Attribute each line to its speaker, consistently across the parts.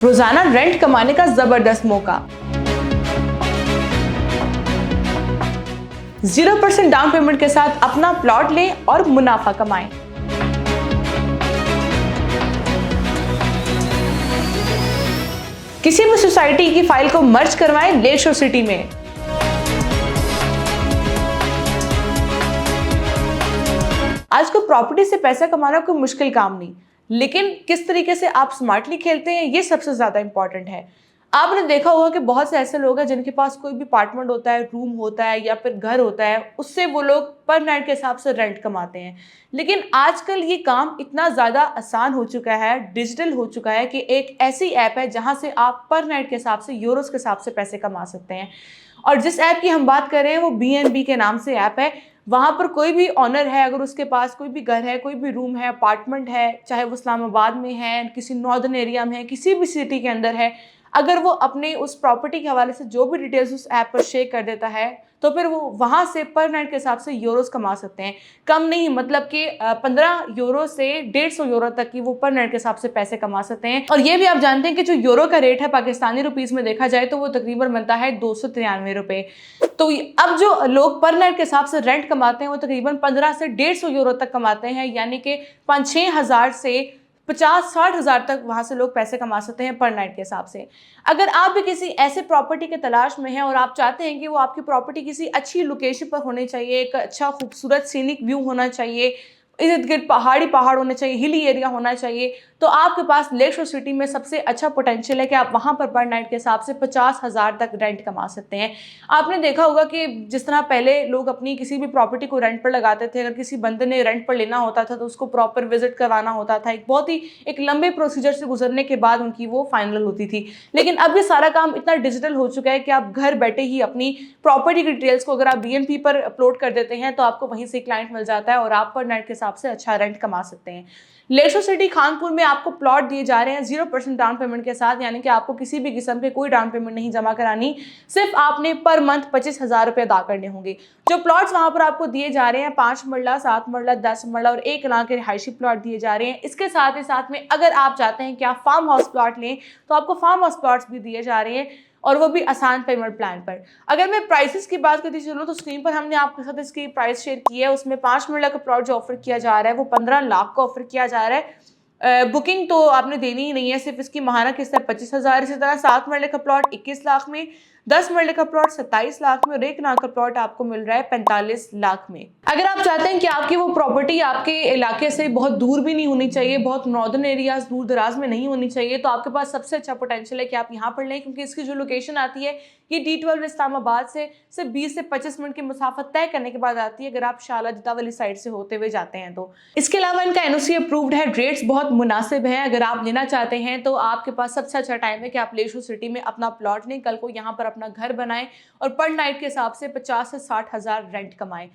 Speaker 1: रोजाना रेंट कमाने का जबरदस्त मौका। 0% डाउन पेमेंट के साथ अपना प्लॉट लें और मुनाफा कमाएं। किसी भी सोसाइटी की फाइल को मर्ज करवाएं लेक शोर सिटी में। आज को प्रॉपर्टी से पैसा कमाना कोई मुश्किल काम नहीं, लेकिन किस तरीके से आप स्मार्टली खेलते हैं ये सबसे ज्यादा इंपॉर्टेंट है। आपने देखा होगा कि बहुत से ऐसे लोग हैं जिनके पास कोई भी अपार्टमेंट होता है, रूम होता है या फिर घर होता है, उससे वो लोग पर नाइट के हिसाब से रेंट कमाते हैं। लेकिन आजकल ये काम इतना ज़्यादा आसान हो चुका है, डिजिटल हो चुका है कि एक ऐसी ऐप है जहां से आप पर नाइट के हिसाब से, यूरोस के हिसाब से पैसे कमा सकते हैं। और जिस ऐप की हम बात कर रहे हैं वो BNB के नाम से ऐप है। वहां पर कोई भी ऑनर है, अगर उसके पास कोई भी घर है, कोई भी रूम है, अपार्टमेंट है, चाहे वो इस्लामाबाद में है, किसी नॉर्दर्न एरिया में है, किसी भी सिटी के अंदर है, अगर वो अपने उस प्रॉपर्टी के हवाले से जो भी डिटेल्स उस ऐप पर शेयर कर देता है तो फिर वो वहां से पर नाइट के हिसाब से यूरोस कमा सकते हैं। कम नहीं, मतलब कि 15 यूरो से 150 यूरो तक की वो पर नाइट के हिसाब से पैसे कमा सकते हैं। और ये भी आप जानते हैं कि जो यूरो का रेट है पाकिस्तानी रुपीस में देखा जाए तो वो तकरीबन बनता है 293 रुपए। तो अब जो लोग पर नाइट के हिसाब से रेंट कमाते हैं वो तकरीबन 15 से 150 यूरो तक कमाते हैं, यानी कि 5-6 हज़ार से 50-60 हज़ार तक वहां से लोग पैसे कमा सकते हैं पर नाइट के हिसाब से। अगर आप भी किसी ऐसे प्रॉपर्टी के तलाश में हैं और आप चाहते हैं कि वो आपकी प्रॉपर्टी किसी अच्छी लोकेशन पर होनी चाहिए, एक अच्छा खूबसूरत सीनिक व्यू होना चाहिए, इर्द गिर्द पहाड़ होने चाहिए, हिली एरिया होना चाहिए, तो आपके पास लेक शोर सिटी में सबसे अच्छा पोटेंशियल है कि आप वहां पर नाइट के हिसाब से 50 हज़ार तक रेंट कमा सकते हैं। आपने देखा होगा कि जिस तरह पहले लोग अपनी किसी भी प्रॉपर्टी को रेंट पर लगाते थे, अगर किसी बंदे ने रेंट पर लेना होता था तो उसको प्रॉपर विजिट करवाना होता था, एक बहुत ही एक लंबे प्रोसीजर से गुजरने के बाद उनकी वो फाइनल होती थी। लेकिन अब ये सारा काम इतना डिजिटल हो चुका है कि आप घर बैठे ही अपनी प्रॉपर्टी की डिटेल्स को अगर आप BNB पर अपलोड कर देते हैं तो आपको वहीं से क्लाइंट मिल जाता है और आप पर नाइट के हिसाब से अच्छा रेंट कमा सकते हैं। लेक शोर सिटी खानपुर में आपको प्लॉट दिए जा रहे हैं 0% डाउन पेमेंट के साथ, यानी कि आपको किसी भी किस्म के कोई डाउन पेमेंट नहीं जमा करानी, सिर्फ आपने पर मंथ 25 हज़ार रुपये अदा करने होंगे। जो प्लॉट्स वहां पर आपको दिए जा रहे हैं 5 मरला, 7 मरला, 10 मरला और 1 कनाल के रिहायशी प्लॉट दिए जा रहे हैं। इसके साथ ही साथ में अगर आप चाहते हैं कि आप फार्म हाउस प्लॉट लें तो आपको फार्म हाउस प्लॉट्स भी दिए जा रहे हैं, और वो भी आसान पेमेंट प्लान पर। अगर मैं प्राइसेस की बात करती चलूँ तो स्क्रीन पर हमने आपके साथ इसकी प्राइस शेयर की है। उसमें 5 मरला का प्लॉट जो ऑफर किया जा रहा है वो 15 लाख का ऑफर किया जा रहा है। बुकिंग तो आपने देनी ही नहीं है, सिर्फ इसकी माहाना किस्त है 25 हज़ार। इसी तरह 7 मरले का प्लॉट 21 लाख में, 10 मरले का प्लॉट 27 लाख में और 1 कनाल का प्लॉट आपको मिल रहा है 45 लाख में। अगर आप चाहते हैं कि आपकी वो प्रॉपर्टी आपके इलाके से बहुत दूर भी नहीं होनी चाहिए, बहुत नॉर्दर्न एरियाज दूर दराज में नहीं होनी चाहिए, तो आपके पास सबसे अच्छा पोटेंशियल है कि आप यहाँ पर लें, क्योंकि इसकी जो लोकेशन आती है ये D12 इस्लामाबाद से सिर्फ 20 से 25 मिनट की मुसाफत तय करने के बाद आती है, अगर आप शाला जिता वाली साइड से होते हुए जाते हैं तो। इसके अलावा इनका NOC अप्रूव्ड है, रेट्स बहुत मुनासिब है। अगर आप लेना चाहते हैं तो आपके पास सबसे अच्छा टाइम है कि आप लेक शोर सिटी में अपना प्लॉट लें, कल को यहाँ पर अपना घर बनाएं और पर नाइट के हिसाब से 50 से 60 हज़ार रेंट कमाएं।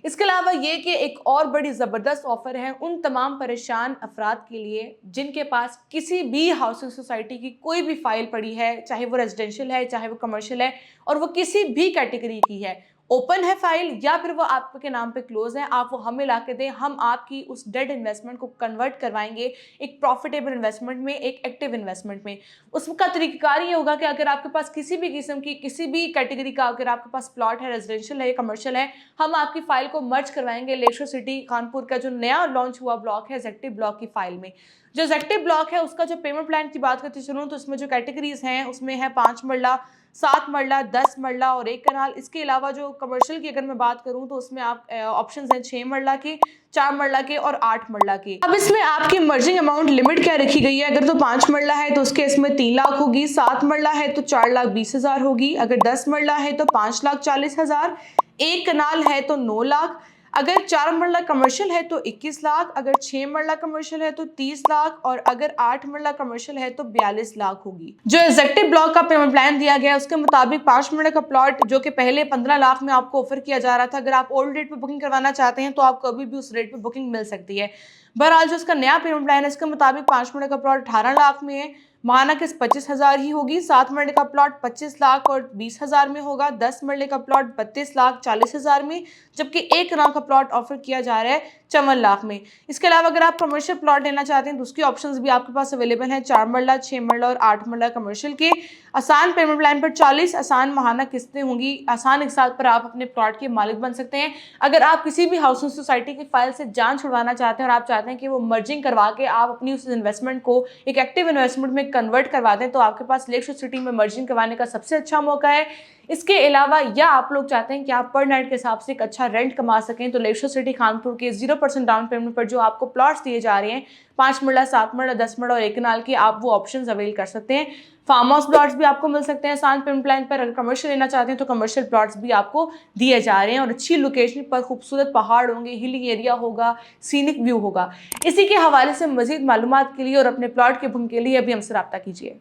Speaker 1: इसके अलावा ये कि एक और बड़ी ज़बरदस्त ऑफर है उन तमाम परेशान अफराद के लिए जिनके पास किसी भी हाउसिंग सोसाइटी की कोई भी फाइल पड़ी है, चाहे वो रेजिडेंशियल है, चाहे वो कमर्शियल है, और वो किसी भी कैटेगरी की है, ओपन है फाइल या फिर वो आपके नाम पे क्लोज है, आप वो हमें ला के दें, हम आपकी उस डेड इन्वेस्टमेंट को कन्वर्ट करवाएंगे एक प्रॉफिटेबल इन्वेस्टमेंट में, एक एक्टिव इन्वेस्टमेंट में। उसका तरीकाकार ये होगा कि अगर आपके पास किसी भी किस्म की, किसी भी कैटेगरी का, अगर आपके पास प्लॉट है, रेजिडेंशियल है, कमर्शियल है, हम आपकी फाइल को मर्ज करवाएंगे लेक शोर सिटी कानपुर का जो नया लॉन्च हुआ ब्लॉक है एग्जेक्टिव ब्लॉक की फाइल में। जो एग्जेक्टिव ब्लॉक है उसका जो पेमेंट प्लान की बात करते चलूँ तो उसमें जो कैटेगरीज हैं उसमें है 5 मरला, 7 मरला, 10 मरला और 1 कनाल। इसके अलावा जो कमर्शियल की अगर मैं बात करूं तो उसमें आप ऑप्शंस हैं 6 मरला के, 4 मरला के और 8 मरला के। अब इसमें आपकी मर्जिंग अमाउंट लिमिट क्या रखी गई है? अगर तो 5 मरला है तो उसके इसमें 3 लाख होगी, 7 मरला है तो 4,20,000 होगी, अगर 10 मरला है तो 5,40,000, 1 कनाल है तो 9 लाख, अगर 4 मरला कमर्शियल है तो 21 लाख, अगर 6 मरला कमर्शियल है तो 30 लाख और अगर 8 मरला कमर्शियल है तो 42 लाख होगी। जो एग्जेक्टिव ब्लॉक का पेमेंट प्लान दिया गया है उसके मुताबिक 5 मरला का प्लॉट जो कि पहले 15 लाख में आपको ऑफर किया जा रहा था, अगर आप ओल्ड रेट पे बुकिंग करवाना चाहते हैं तो आपको अभी भी उस रेट पे बुकिंग मिल सकती है। बहरहाल जो उसका नया पेमेंट प्लान है इसके मुताबिक 5 मरला का प्लॉट 18 लाख में है, महाना किस्त 25,000 ही होगी। 7 मरले का प्लॉट 25 लाख और 20,000 में होगा। 10 मरले का प्लॉट 32 लाख 40,000 में, जबकि 1 कनाल का प्लॉट ऑफर किया जा रहा है 54 लाख में। इसके अलावा अगर आप कमर्शियल प्लॉट लेना चाहते हैं तो उसकी ऑप्शंस भी आपके पास अवेलेबल हैं। 4 मरला, 6 मरला और 8 मरला कमर्शियल के। आसान पेमेंट प्लान पर 40 आसान महाना किस्तें होंगी। आसान एक साल पर आप अपने प्लॉट के मालिक बन सकते हैं। अगर आप किसी भी हाउसिंग सोसाइटी की फाइल से जान छुड़वाना चाहते हैं और आप चाहते हैं कि वो मर्जिंग करवा के आप अपनी उस इन्वेस्टमेंट को एक एक्टिव इन्वेस्टमेंट में कन्वर्ट करवा दें, तो आपके पास लेक शोर सिटी में मर्जिंग करवाने का सबसे अच्छा मौका है। इसके अलावा या आप लोग चाहते हैं कि आप पर नाइट के हिसाब से एक अच्छा रेंट कमा सकें, तो लेक शोर सिटी खानपुर के 0% डाउन पेमेंट पर जो आपको प्लॉट्स दिए जा रहे हैं 5 मरला, 7 मरला, 10 मरला और 1 कनाल के, आप वो ऑप्शंस अवेल कर सकते हैं। फार्म हाउस प्लॉट्स भी आपको मिल सकते हैं आसान पेमेंट प्लान पर। अगर कमर्शियल लेना चाहते हैं तो कमर्शियल प्लॉट्स भी आपको दिए जा रहे हैं और अच्छी लोकेशन पर खूबसूरत पहाड़ होंगे, हिली एरिया होगा, सीनिक व्यू होगा। इसी के हवाले से मजीद मालूमात के लिए और अपने प्लॉट के बुकिंग के लिए अभी हमसे रब्ता कीजिए।